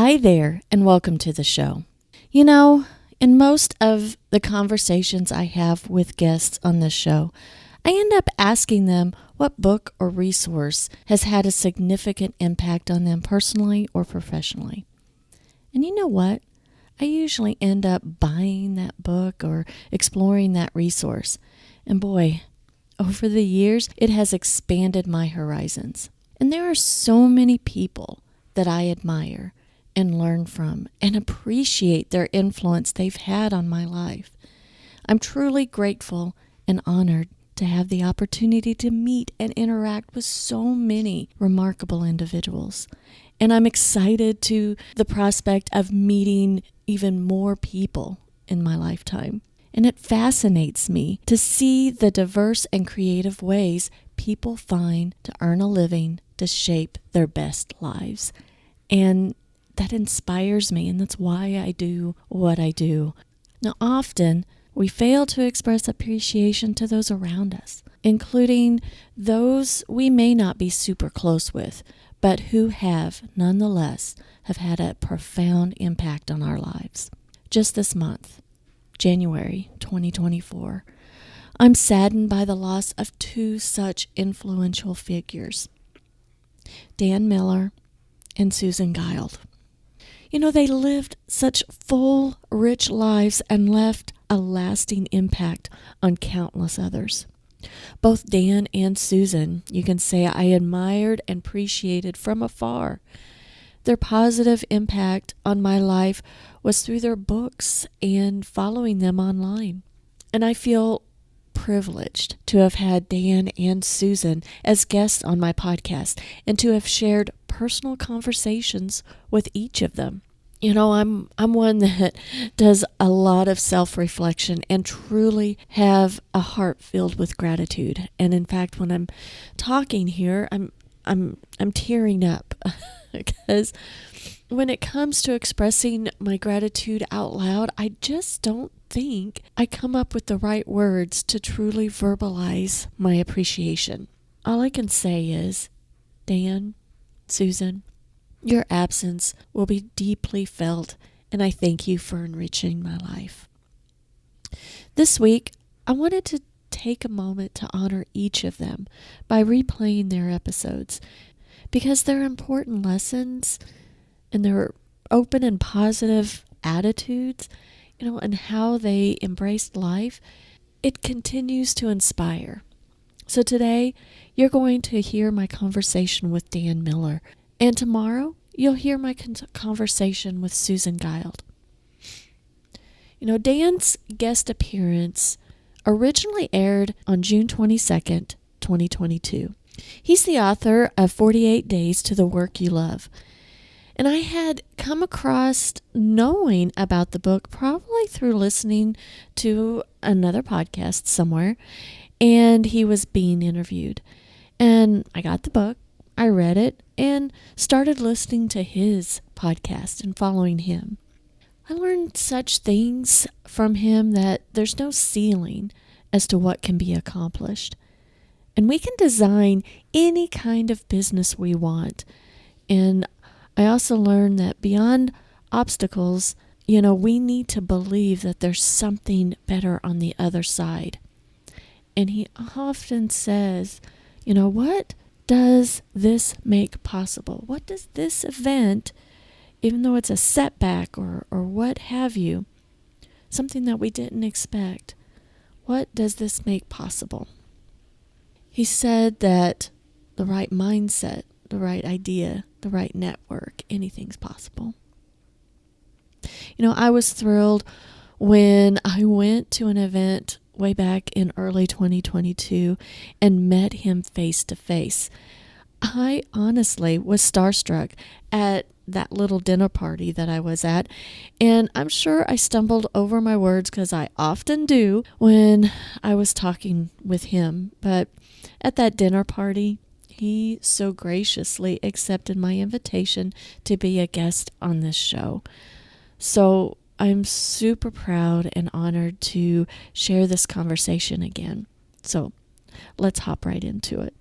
Hi there, and welcome to the show. You know, in most of the conversations I have with guests on this show, I end up asking them what book or resource has had a significant impact on them personally or professionally. And you know what? I usually end up buying that book or exploring that resource. And boy, over the years, it has expanded my horizons. And there are so many people that I admire and learn from and appreciate their influence they've had on my life. I'm truly grateful and honored to have the opportunity to meet and interact with so many remarkable individuals. And I'm excited to the prospect of meeting even more people in my lifetime. And it fascinates me to see the diverse and creative ways people find to earn a living to shape their best lives. And that inspires me, and that's why I do what I do. Now, often we fail to express appreciation to those around us, including those we may not be super close with, but who have, nonetheless, have had a profound impact on our lives. Just this month, January 2024, I'm saddened by the loss of two such influential figures, Dan Miller and Susan Guilde. You know, they lived such full, rich lives and left a lasting impact on countless others. Both Dan and Susan, you can say, I admired and appreciated from afar. Their positive impact on my life was through their books and following them online. And I feel privileged to have had Dan and Susan as guests on my podcast and to have shared personal conversations with each of them. You know, I'm one that does a lot of self-reflection and truly have a heart filled with gratitude. And in fact, when I'm talking here, I'm tearing up because when it comes to expressing my gratitude out loud, I just don't think I come up with the right words to truly verbalize my appreciation. All I can say is, Dan, Susan, your absence will be deeply felt, and I thank you for enriching my life. This week, I wanted to take a moment to honor each of them by replaying their episodes because they're important lessons and their open and positive attitudes, and how they embraced life, it continues to inspire. So today, you're going to hear my conversation with Dan Miller, and tomorrow, you'll hear my conversation with Susan Guilde. Dan's guest appearance originally aired on June 22nd, 2022. He's the author of 48 Days to the Work You Love. And I had come across knowing about the book probably through listening to another podcast somewhere, and he was being interviewed. And I got the book, I read it, and started listening to his podcast and following him. I learned such things from him that there's no ceiling as to what can be accomplished. And we can design any kind of business we want. And I also learned that beyond obstacles, we need to believe that there's something better on the other side. And he often says, what does this make possible? What does this event, even though it's a setback or what have you, something that we didn't expect, what does this make possible? He said that the right mindset, the right idea, the right network, anything's possible. I was thrilled when I went to an event way back in early 2022 and met him face to face. I honestly was starstruck at that little dinner party that I was at, and I'm sure I stumbled over my words because I often do when I was talking with him. But at that dinner party, he so graciously accepted my invitation to be a guest on this show. So I'm super proud and honored to share this conversation again. So let's hop right into it.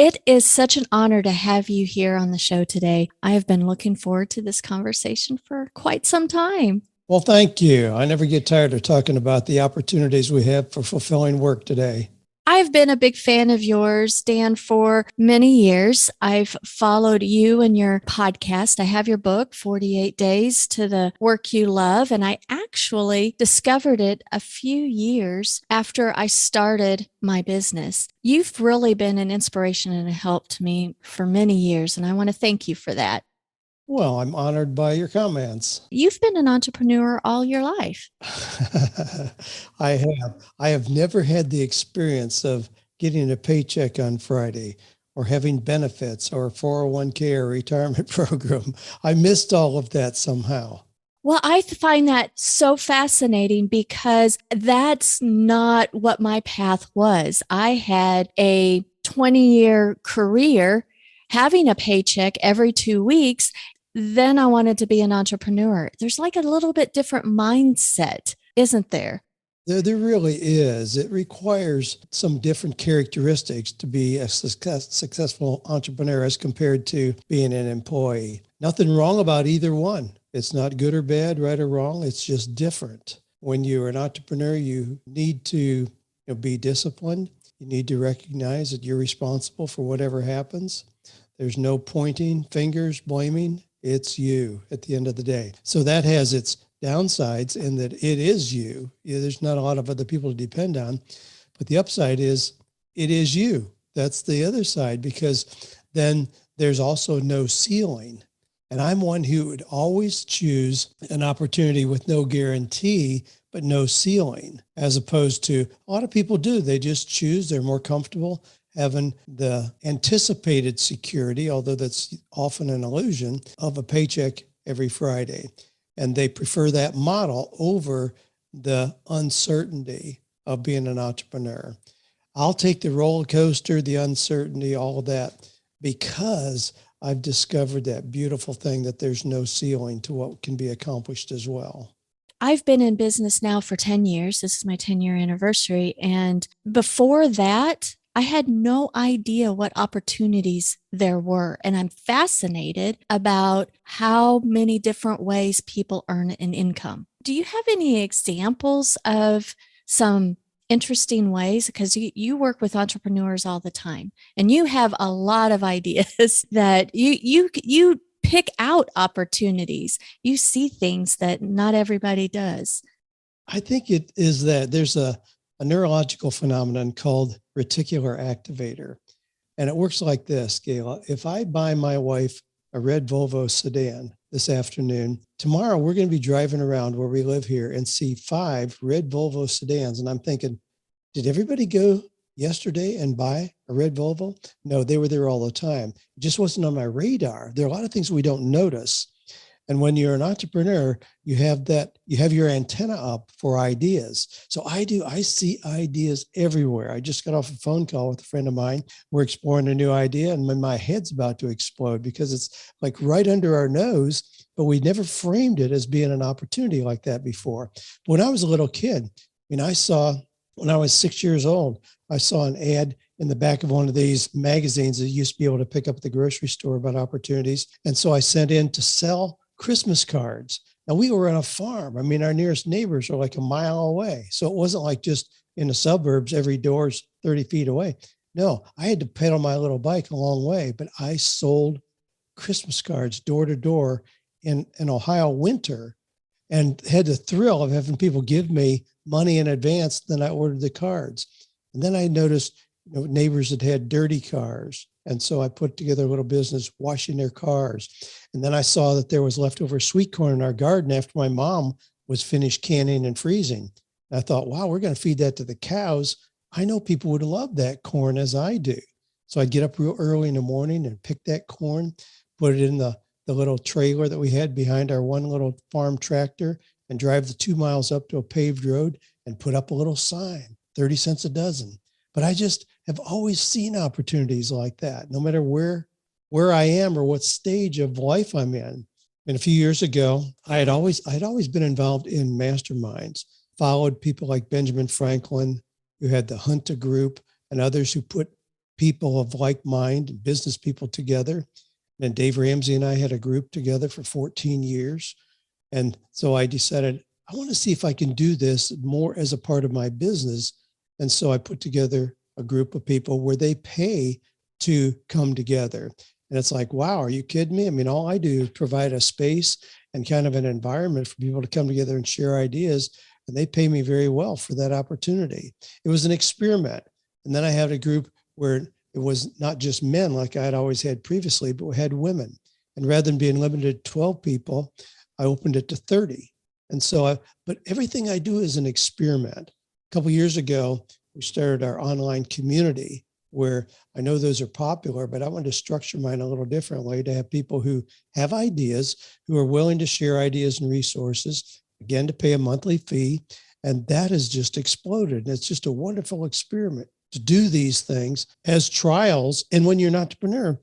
It is such an honor to have you here on the show today. I have been looking forward to this conversation for quite some time. Well, thank you. I never get tired of talking about the opportunities we have for fulfilling work today. I've been a big fan of yours, Dan, for many years. I've followed you and your podcast. I have your book, 48 Days to the Work You Love, and I actually discovered it a few years after I started my business. You've really been an inspiration and a help to me for many years, and I want to thank you for that. Well, I'm honored by your comments. You've been an entrepreneur all your life. I have. I have never had the experience of getting a paycheck on Friday or having benefits or a 401k or retirement program. I missed all of that somehow. Well, I find that so fascinating because that's not what my path was. I had a 20-year career having a paycheck every 2 weeks. Then I wanted to be an entrepreneur. There's like a little bit different mindset, isn't there? There really is. It requires some different characteristics to be a successful entrepreneur as compared to being an employee. Nothing wrong about either one. It's not good or bad, right or wrong. It's just different. When you're an entrepreneur, you need to be disciplined. You need to recognize that you're responsible for whatever happens. There's no pointing fingers, blaming. It's you at the end of the day. So that has its downsides in that it is you. There's not a lot of other people to depend on. But the upside is it is you. That's the other side, because then there's also no ceiling. And I'm one who would always choose an opportunity with no guarantee, but no ceiling, as opposed to a lot of people do. They just choose. They're more comfortable having the anticipated security, although that's often an illusion, of a paycheck every Friday. And they prefer that model over the uncertainty of being an entrepreneur. I'll take the roller coaster, the uncertainty, all of that, because I've discovered that beautiful thing that there's no ceiling to what can be accomplished as well. I've been in business now for 10 years. This is my 10-year anniversary. And before that, I had no idea what opportunities there were. And I'm fascinated about how many different ways people earn an income. Do you have any examples of some interesting ways? Because you work with entrepreneurs all the time and you have a lot of ideas that you pick out opportunities. You see things that not everybody does. I think it is that there's a neurological phenomenon called reticular activator. And it works like this, Gayla. If I buy my wife a red Volvo sedan this afternoon, tomorrow we're going to be driving around where we live here and see 5 red Volvo sedans. And I'm thinking, did everybody go yesterday and buy a red Volvo? No, they were there all the time. It just wasn't on my radar. There are a lot of things we don't notice. And when you're an entrepreneur, you have your antenna up for ideas. So I see ideas everywhere. I just got off a phone call with a friend of mine. We're exploring a new idea and my head's about to explode because it's like right under our nose, but we never framed it as being an opportunity like that before. When I was a little kid, when I was 6 years old, I saw an ad in the back of one of these magazines that you used to be able to pick up at the grocery store about opportunities. And so I sent in to sell Christmas cards. Now we were on a farm. I mean, our nearest neighbors are like a mile away. So it wasn't like just in the suburbs, every door's 30 feet away. No, I had to pedal my little bike a long way, but I sold Christmas cards door to door in Ohio winter and had the thrill of having people give me money in advance. Then I ordered the cards. And then I noticed neighbors that had dirty cars. And so I put together a little business washing their cars. And then I saw that there was leftover sweet corn in our garden after my mom was finished canning and freezing. And I thought, wow, we're going to feed that to the cows. I know people would love that corn as I do. So I'd get up real early in the morning and pick that corn, put it in the little trailer that we had behind our one little farm tractor and drive the 2 miles up to a paved road and put up a little sign, 30 cents a dozen. But I just have always seen opportunities like that, no matter where I am or what stage of life I'm in. And a few years ago, I'd always been involved in masterminds, followed people like Benjamin Franklin, who had the Hunter Group, and others who put people of like mind and business people together. And Dave Ramsey and I had a group together for 14 years. And so I decided I want to see if I can do this more as a part of my business. And so I put together a group of people where they pay to come together. And it's like, wow, are you kidding me? I mean, all I do is provide a space and kind of an environment for people to come together and share ideas. And they pay me very well for that opportunity. It was an experiment. And then I had a group where it was not just men like I had always had previously, but we had women. And rather than being limited to 12 people, I opened it to 30. And so, but everything I do is an experiment. A couple of years ago, we started our online community where I know those are popular, but I wanted to structure mine a little differently to have people who have ideas, who are willing to share ideas and resources, again, to pay a monthly fee. And that has just exploded. And it's just a wonderful experiment to do these things as trials. And when you're an entrepreneur,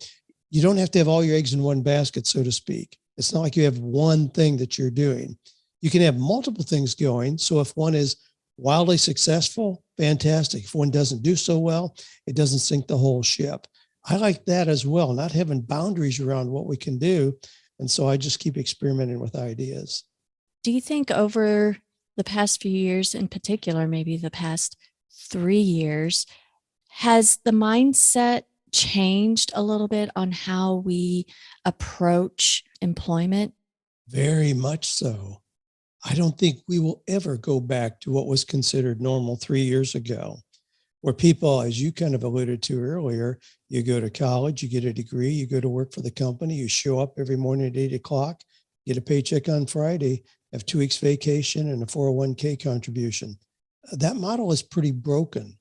you don't have to have all your eggs in one basket, so to speak. It's not like you have one thing that you're doing. You can have multiple things going. So if one is wildly successful, fantastic. If one doesn't do so well, it doesn't sink the whole ship. I like that as well, not having boundaries around what we can do. And so I just keep experimenting with ideas. Do you think over the past few years, in particular, maybe the past 3 years, has the mindset changed a little bit on how we approach employment? Very much so. I don't think we will ever go back to what was considered normal 3 years ago, where people, as you kind of alluded to earlier, you go to college, you get a degree, you go to work for the company, you show up every morning at 8 o'clock, get a paycheck on Friday, have 2 weeks vacation and a 401k contribution. That model is pretty broken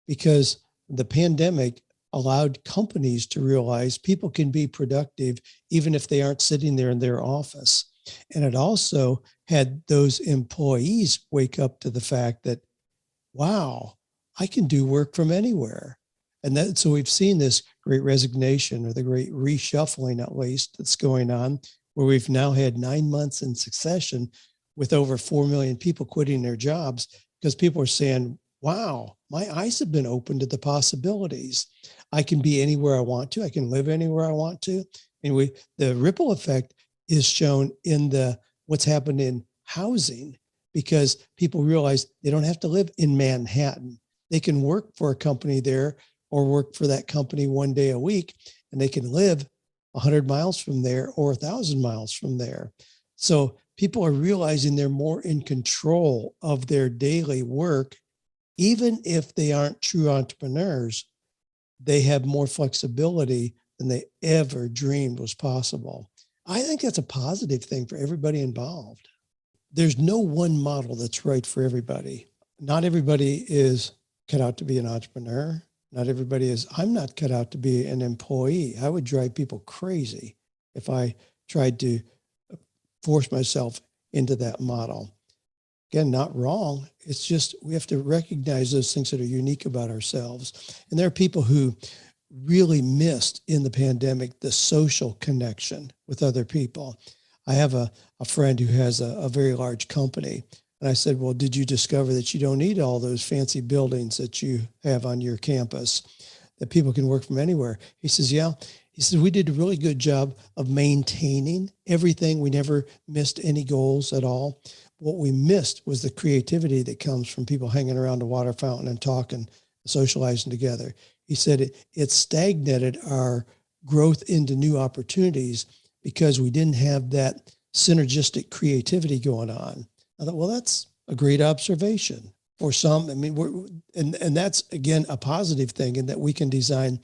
because the pandemic allowed companies to realize people can be productive even if they aren't sitting there in their office. And it also had those employees wake up to the fact that, wow, I can do work from anywhere. And that, so we've seen this great resignation or the great reshuffling, at least, that's going on, where we've now had 9 months in succession with over 4 million people quitting their jobs because people are saying, wow, my eyes have been opened to the possibilities. I can be anywhere I want to. I can live anywhere I want to. And the ripple effect is shown in what's happened in housing because people realize they don't have to live in Manhattan. They can work for a company there or work for that company one day a week, and they can live 100 miles from there or 1,000 miles from there. So people are realizing they're more in control of their daily work. Even if they aren't true entrepreneurs, they have more flexibility than they ever dreamed was possible. I think that's a positive thing for everybody involved. There's no one model that's right for everybody. Not everybody is cut out to be an entrepreneur. Not everybody is. I'm not cut out to be an employee. I would drive people crazy if I tried to force myself into that model. Again, not wrong. It's just we have to recognize those things that are unique about ourselves. And there are people who really missed in the pandemic the social connection with other people. I have a friend who has a very large company. And I said, well, did you discover that you don't need all those fancy buildings that you have on your campus, that people can work from anywhere? He says, yeah. He says, we did a really good job of maintaining everything. We never missed any goals at all. What we missed was the creativity that comes from people hanging around a water fountain and talking, socializing together. He said it stagnated our growth into new opportunities because we didn't have that synergistic creativity going on. I thought, well, that's a great observation. For some, I mean, and that's, again, a positive thing in that we can design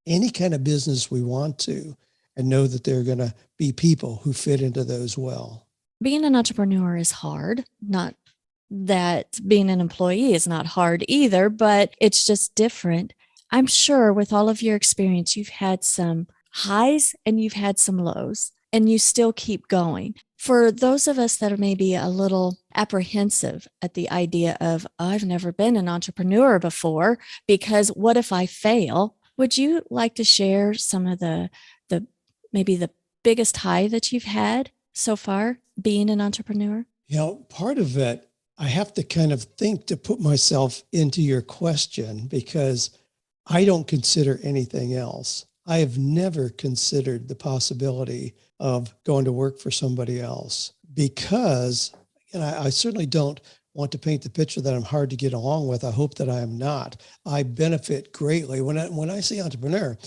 any kind of business we want to and know that there are going to be people who fit into those well. Being an entrepreneur is hard. Not that being an employee is not hard either, but it's just different. I'm sure with all of your experience, you've had some highs and you've had some lows, and you still keep going. For those of us that are maybe a little apprehensive at the idea of, I've never been an entrepreneur before, because what if I fail? Would you like to share some of the maybe the biggest high that you've had so far being an entrepreneur? You know, part of it, I have to kind of think to put myself into your question because I don't consider anything else. I have never considered the possibility of going to work for somebody else because, and I certainly don't want to paint the picture that I'm hard to get along with. I hope that I am not. I benefit greatly. When I say entrepreneur,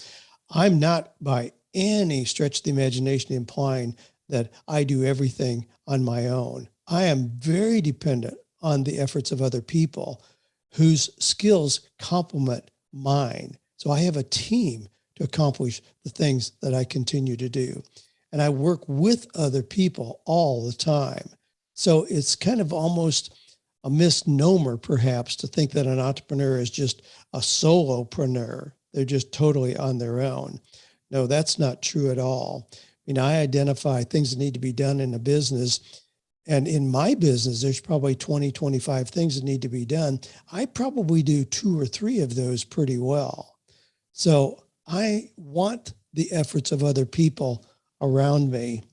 I'm not by any stretch of the imagination implying that I do everything on my own. I am very dependent on the efforts of other people whose skills complement mine. So I have a team to accomplish the things that I continue to do. And I work with other people all the time. So it's kind of almost a misnomer, perhaps, to think that an entrepreneur is just a solopreneur. They're just totally on their own. No, that's not true at all. I mean, I identify things that need to be done in a business. And in my business, there's probably 20, 25 things that need to be done. I probably do 2 or 3 of those pretty well. So I want the efforts of other people around me,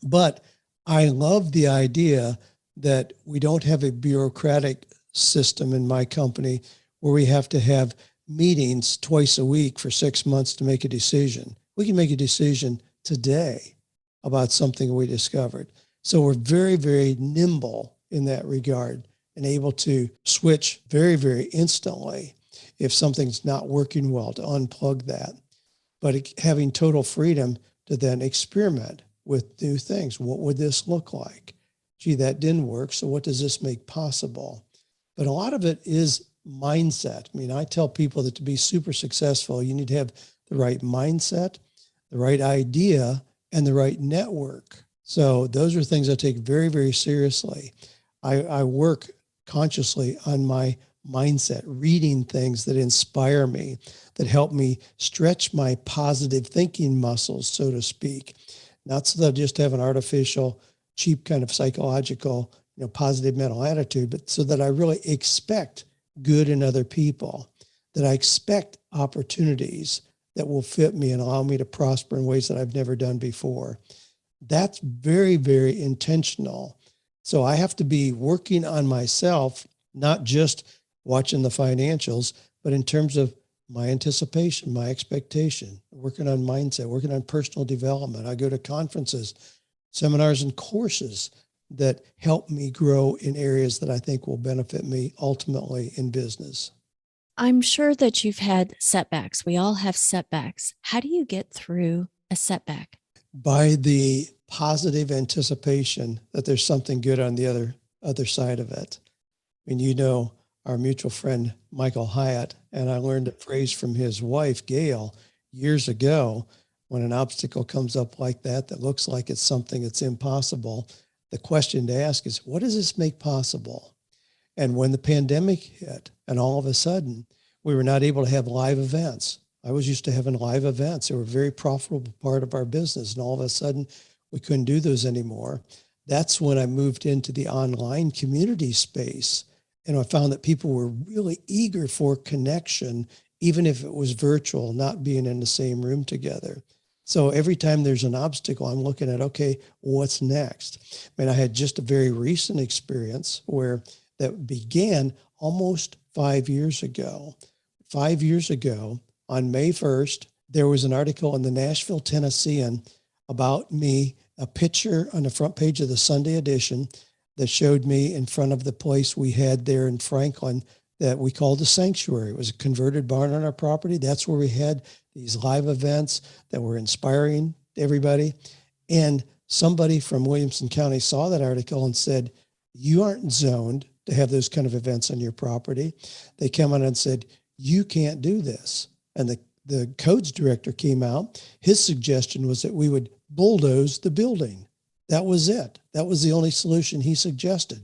but I love the idea that we don't have a bureaucratic system in my company where we have to have meetings twice a week for 6 months to make a decision. We can make a decision today about something we discovered. So we're very, very nimble in that regard and able to switch very, very instantly if something's not working well, to unplug that. But having total freedom to then experiment with new things. What would this look like? Gee, that didn't work. So what does this make possible? But a lot of it is mindset. I mean, I tell people that to be super successful, you need to have the right mindset, the right idea, and the right network. So those are things I take very, very seriously. I work consciously on my mindset, reading things that inspire me, that help me stretch my positive thinking muscles, so to speak. Not so that I just have an artificial, cheap kind of psychological, positive mental attitude, but so that I really expect good in other people, that I expect opportunities that will fit me and allow me to prosper in ways that I've never done before. That's very, very intentional. So I have to be working on myself, not just watching the financials, but in terms of my anticipation, my expectation, working on mindset, working on personal development. I go to conferences, seminars, and courses that help me grow in areas that I think will benefit me ultimately in business. I'm sure that you've had setbacks. We all have setbacks. How do you get through a setback? By the positive anticipation that there's something good on the other side of it. I mean, our mutual friend Michael Hyatt, and I learned a phrase from his wife Gail years ago. When an obstacle comes up like that looks like it's something that's impossible, the question to ask is, what does this make possible? And when the pandemic hit and all of a sudden we were not able to have live events, I was used to having live events. They were a very profitable part of our business. And all of a sudden we couldn't do those anymore. That's when I moved into the online community space. And I found that people were really eager for connection, even if it was virtual, not being in the same room together. So every time there's an obstacle, I'm looking at, okay, what's next? I mean, I had just a very recent experience where that began almost 5 years ago. 5 years ago, on May 1st, there was an article in the Nashville Tennessean about me, a picture on the front page of the Sunday edition that showed me in front of the place we had there in Franklin that we called the Sanctuary. It was a converted barn on our property. That's where we had these live events that were inspiring everybody. And somebody from Williamson County saw that article and said, you aren't zoned to have those kind of events on your property. They came on and said, you can't do this. And the codes director came out. His suggestion was that we would bulldoze the building. That was it. That was the only solution he suggested.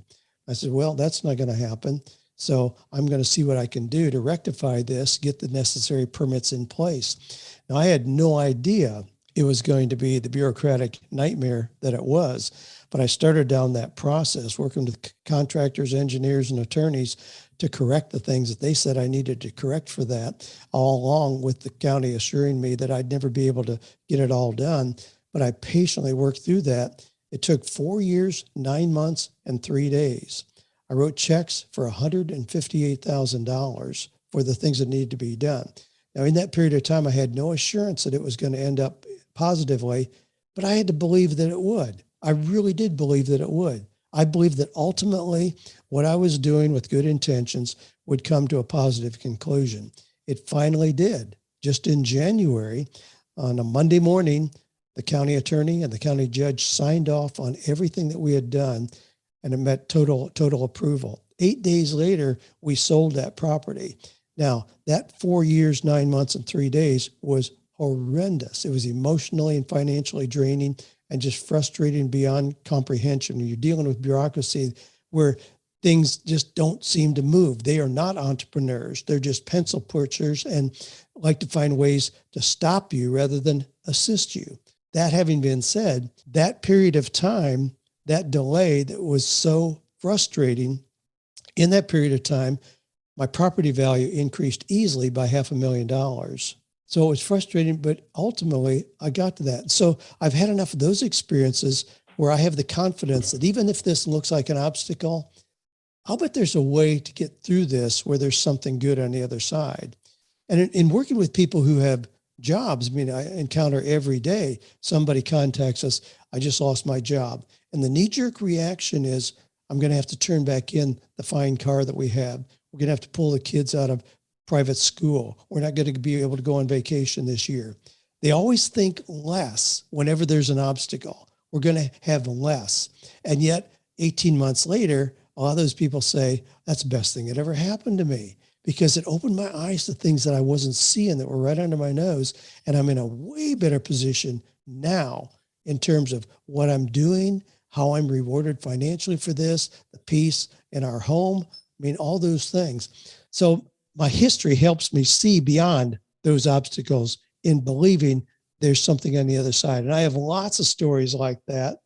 I said, well, that's not going to happen. So I'm going to see what I can do to rectify this, get the necessary permits in place. Now, I had no idea it was going to be the bureaucratic nightmare that it was, but I started down that process, working with contractors, engineers, and attorneys to correct the things that they said I needed to correct for that, all along with the county assuring me that I'd never be able to get it all done. But I patiently worked through that. It took 4 years, 9 months, and 3 days. I wrote checks for $158,000 for the things that needed to be done. Now, in that period of time, I had no assurance that it was going to end up positively, but I had to believe that it would. I really did believe that it would. I believed that ultimately what I was doing with good intentions would come to a positive conclusion. It finally did. Just in January, on a Monday morning, the county attorney and the county judge signed off on everything that we had done, and it met total approval. 8 days later, we sold that property. Now, that 4 years, 9 months, and 3 days was horrendous. It was emotionally and financially draining and just frustrating beyond comprehension. You're dealing with bureaucracy where things just don't seem to move. They are not entrepreneurs. They're just pencil pushers and like to find ways to stop you rather than assist you. That having been said, that period of time, that delay that was so frustrating, in that period of time, my property value increased easily by $500,000. So it was frustrating, but ultimately I got to that. So I've had enough of those experiences where I have the confidence that even if this looks like an obstacle, I'll bet there's a way to get through this where there's something good on the other side. And in working with people who have jobs, I mean, I encounter every day, somebody contacts us, I just lost my job. And the knee-jerk reaction is, I'm going to have to turn back in the fine car that we have. We're going to have to pull the kids out of private school. We're not going to be able to go on vacation this year. They always think less whenever there's an obstacle. We're going to have less. And yet 18 months later, a lot of those people say, that's the best thing that ever happened to me, because it opened my eyes to things that I wasn't seeing that were right under my nose. And I'm in a way better position now in terms of what I'm doing, how I'm rewarded financially for this, the peace in our home. I mean, all those things. So my history helps me see beyond those obstacles in believing there's something on the other side. And I have lots of stories like that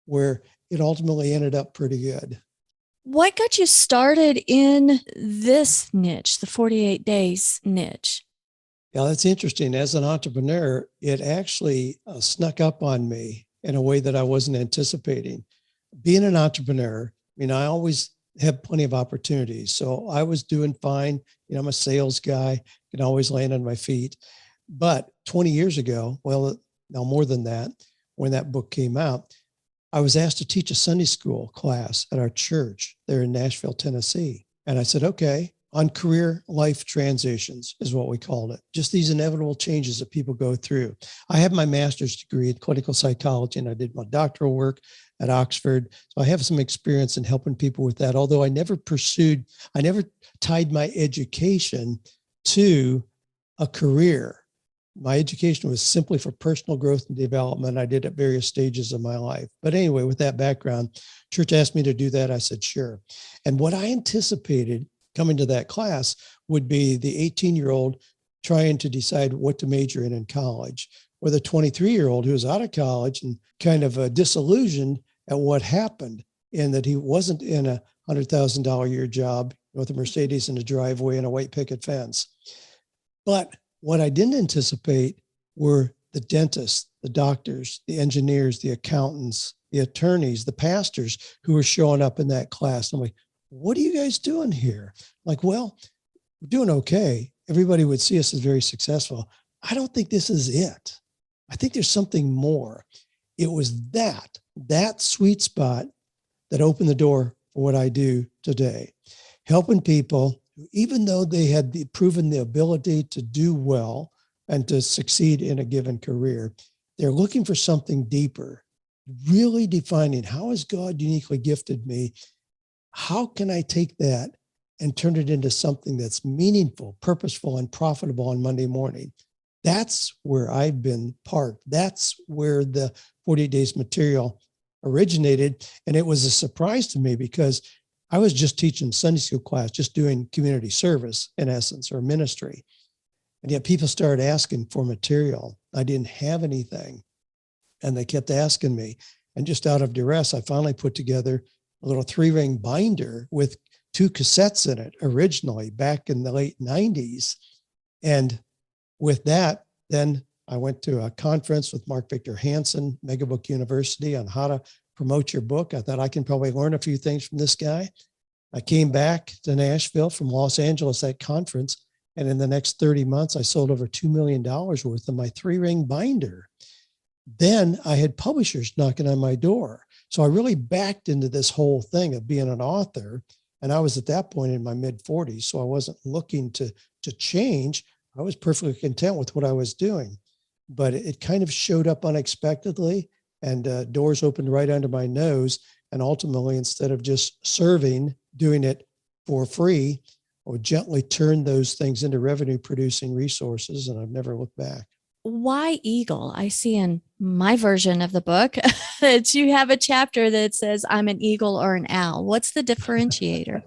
where it ultimately ended up pretty good. What got you started in this niche, the 48 days niche? Yeah, that's interesting. As an entrepreneur, it actually snuck up on me in a way that I wasn't anticipating. Being an entrepreneur, I mean, I always have plenty of opportunities. So I was doing fine. You know, I'm a sales guy, can always land on my feet. But 20 years ago, well, now more than that, when that book came out, I was asked to teach a Sunday school class at our church there in Nashville, Tennessee. And I said, okay, on career life transitions is what we called it. Just these inevitable changes that people go through. I have my master's degree in clinical psychology, and I did my doctoral work at Oxford. So I have some experience in helping people with that. Although I never tied my education to a career. My education was simply for personal growth and development. I did at various stages of my life. But anyway, with that background, church asked me to do that. I said, sure. And what I anticipated coming to that class would be the 18-year-old trying to decide what to major in college, or the 23-year-old who was out of college and kind of disillusioned at what happened, in that he wasn't in a $100,000 a year job with a Mercedes in a driveway and a white picket fence. But what I didn't anticipate were the dentists, the doctors, the engineers, the accountants, the attorneys, the pastors who were showing up in that class. I'm like, what are you guys doing here? Like, well, we're doing okay. Everybody would see us as very successful. I don't think this is it. I think there's something more. It was that sweet spot that opened the door for what I do today, helping people, even though they had proven the ability to do well and to succeed in a given career, they're looking for something deeper, really defining, how has God uniquely gifted me? How can I take that and turn it into something that's meaningful, purposeful, and profitable on Monday morning? That's where I've been parked. That's where the 40 days material originated. And it was a surprise to me because I was just teaching Sunday school class, just doing community service in essence, or ministry. And yet people started asking for material. I didn't have anything. And they kept asking me. And just out of duress, I finally put together a little 3-ring binder with 2 cassettes in it originally back in the late 90s. And with that, then I went to a conference with Mark Victor Hansen, Megabook University, on how to promote your book. I thought I can probably learn a few things from this guy. I came back to Nashville from Los Angeles at conference, And in the next 30 months, I sold over $2 million worth of my 3-ring binder. Then I had publishers knocking on my door. So I really backed into this whole thing of being an author. And I was at that point in my mid 40s. So I wasn't looking to change. I was perfectly content with what I was doing. But it kind of showed up unexpectedly, and doors opened right under my nose. And ultimately, instead of just serving, doing it for free, I would gently turn those things into revenue producing resources. And I've never looked back. Why eagle? I see in my version of the book that you have a chapter that says I'm an eagle or an owl. What's the differentiator?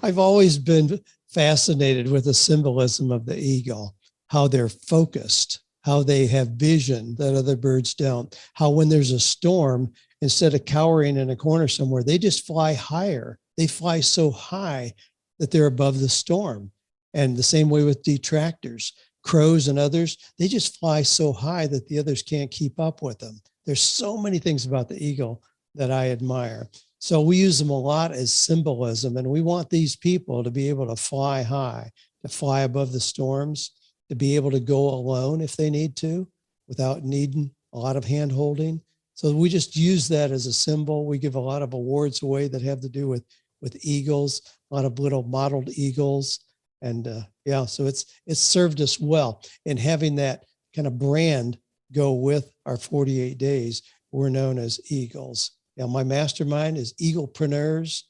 I've always been fascinated with the symbolism of the eagle, how they're focused, how they have vision that other birds don't, how when there's a storm, instead of cowering in a corner somewhere, they just fly higher. They fly so high that they're above the storm. And the same way with detractors, crows and others, they just fly so high that the others can't keep up with them. There's so many things about the eagle that I admire. So we use them a lot as symbolism, and we want these people to be able to fly high, to fly above the storms, to be able to go alone if they need to, without needing a lot of hand holding. So we just use that as a symbol. We give a lot of awards away that have to do with eagles, a lot of little modeled eagles. And so it's served us well. And having that kind of brand go with our 48 days, we're known as Eagles. Now, my mastermind is Eaglepreneurs.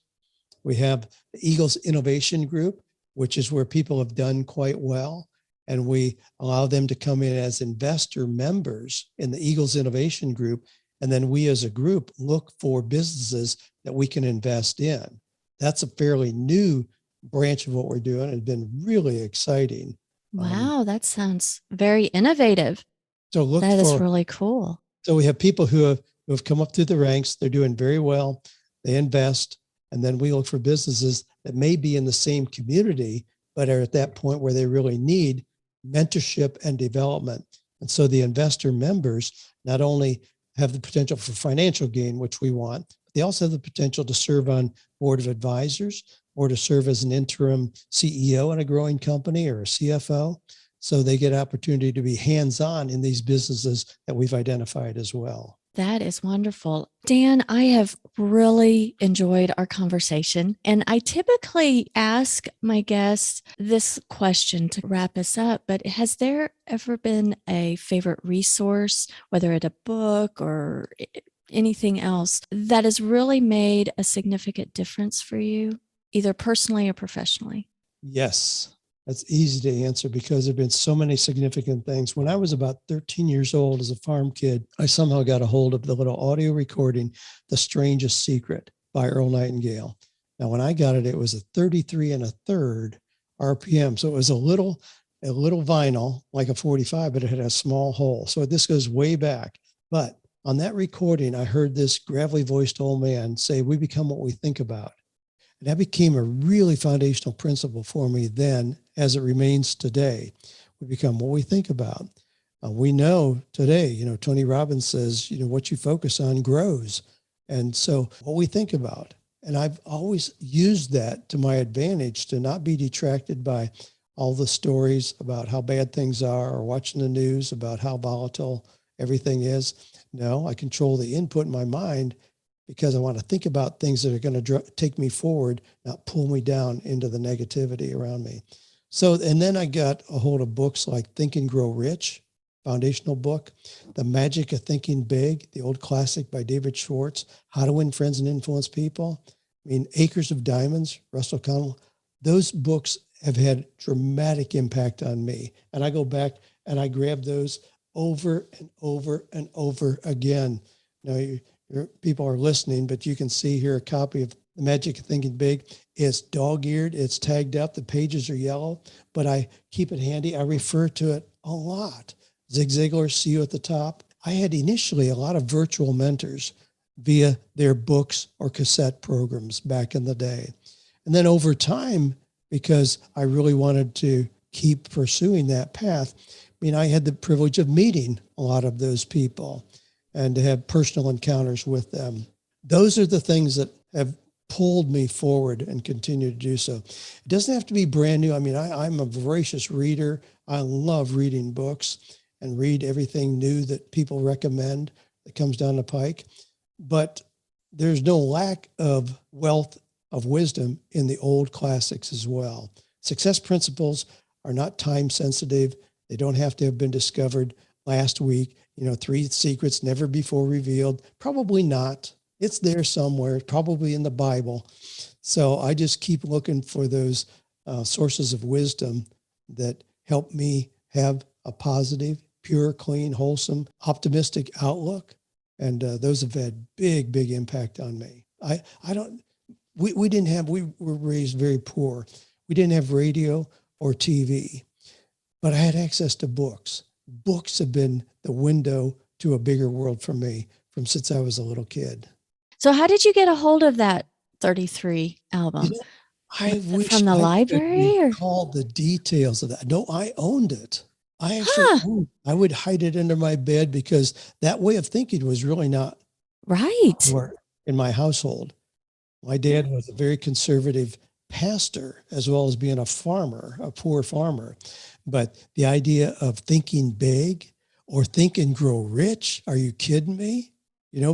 We have the Eagles Innovation Group, which is where people have done quite well. And we allow them to come in as investor members in the Eagles Innovation Group. And then we as a group look for businesses that we can invest in. That's a fairly new branch of what we're doing. It's been really exciting. Wow, that sounds very innovative. So look that is for really cool. So we have people who have come up through the ranks. They're doing very well. They invest. And then we look for businesses that may be in the same community, but are at that point where they really need mentorship and development. And so the investor members not only have the potential for financial gain, which we want, but they also have the potential to serve on board of advisors or to serve as an interim CEO in a growing company or a CFO. So they get opportunity to be hands-on in these businesses that we've identified as well. That is wonderful. Dan, I have really enjoyed our conversation. And I typically ask my guests this question to wrap us up, but has there ever been a favorite resource, whether it's a book or anything else, that has really made a significant difference for you, either personally or professionally? Yes. That's easy to answer because there have been so many significant things. When I was about 13 years old as a farm kid, I somehow got a hold of the little audio recording, The Strangest Secret by Earl Nightingale. Now, when I got it, it was a 33 and a third RPM. So it was a little vinyl, like a 45, but it had a small hole. So this goes way back. But on that recording, I heard this gravelly voiced old man say, "We become what we think about." And that became a really foundational principle for me then, as it remains today. We become what we think about. We know today, Tony Robbins says, what you focus on grows. And so what we think about. And I've always used that to my advantage to not be detracted by all the stories about how bad things are or watching the news about how volatile everything is. No, I control the input in my mind because I want to think about things that are going to take me forward, not pull me down into the negativity around me. So, and then I got a hold of books like Think and Grow Rich, foundational book, The Magic of Thinking Big, the old classic by David Schwartz, How to Win Friends and Influence People. I mean, Acres of Diamonds, Russell Connell. Those books have had dramatic impact on me. And I go back and I grab those over and over and over again. People are listening, but you can see here a copy of The Magic of Thinking Big. It's dog-eared, it's tagged up, the pages are yellow, but I keep it handy. I refer to it a lot. Zig Ziglar, See You at the Top. I had initially a lot of virtual mentors via their books or cassette programs back in the day. And then over time, because I really wanted to keep pursuing that path, I had the privilege of meeting a lot of those people and to have personal encounters with them. Those are the things that have pulled me forward and continue to do so. It doesn't have to be brand new. I mean, I'm a voracious reader. I love reading books and read everything new that people recommend that comes down the pike. But there's no lack of wealth of wisdom in the old classics as well. Success principles are not time sensitive. They don't have to have been discovered last week. 3 secrets never before revealed. Probably not. It's there somewhere, probably in the Bible. So I just keep looking for those sources of wisdom that help me have a positive, pure, clean, wholesome, optimistic outlook. And those have had big impact on me. We were raised very poor. We didn't have radio or TV, but I had access to books. Books have been the window to a bigger world for me since I was a little kid. So how did you get a hold of that 33 album? I wish from the I library could or? recall the details of that. No, I owned it. I actually I would hide it under my bed because that way of thinking was really not Right. in my household. My dad was a very conservative pastor as well as being a farmer, a poor farmer. But the idea of thinking big or think and grow rich, are you kidding me?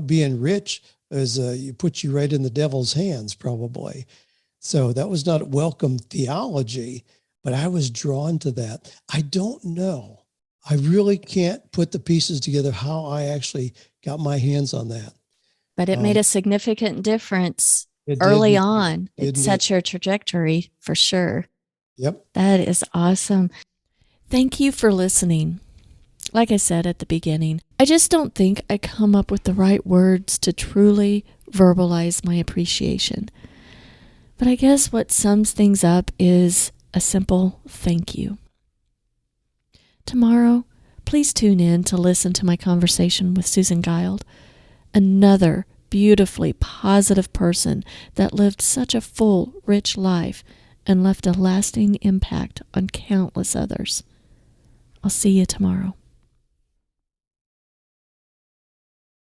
Being rich is you put you right in the devil's hands probably. So that was not welcome theology, but I was drawn to that. I don't know. I really can't put the pieces together how I actually got my hands on that. But it made a significant difference early on. It set your trajectory for sure. Yep. That is awesome. Thank you for listening. Like I said at the beginning, I just don't think I come up with the right words to truly verbalize my appreciation. But I guess what sums things up is a simple thank you. Tomorrow, please tune in to listen to my conversation with Susan Guild, another beautifully positive person that lived such a full, rich life and left a lasting impact on countless others. I'll see you tomorrow.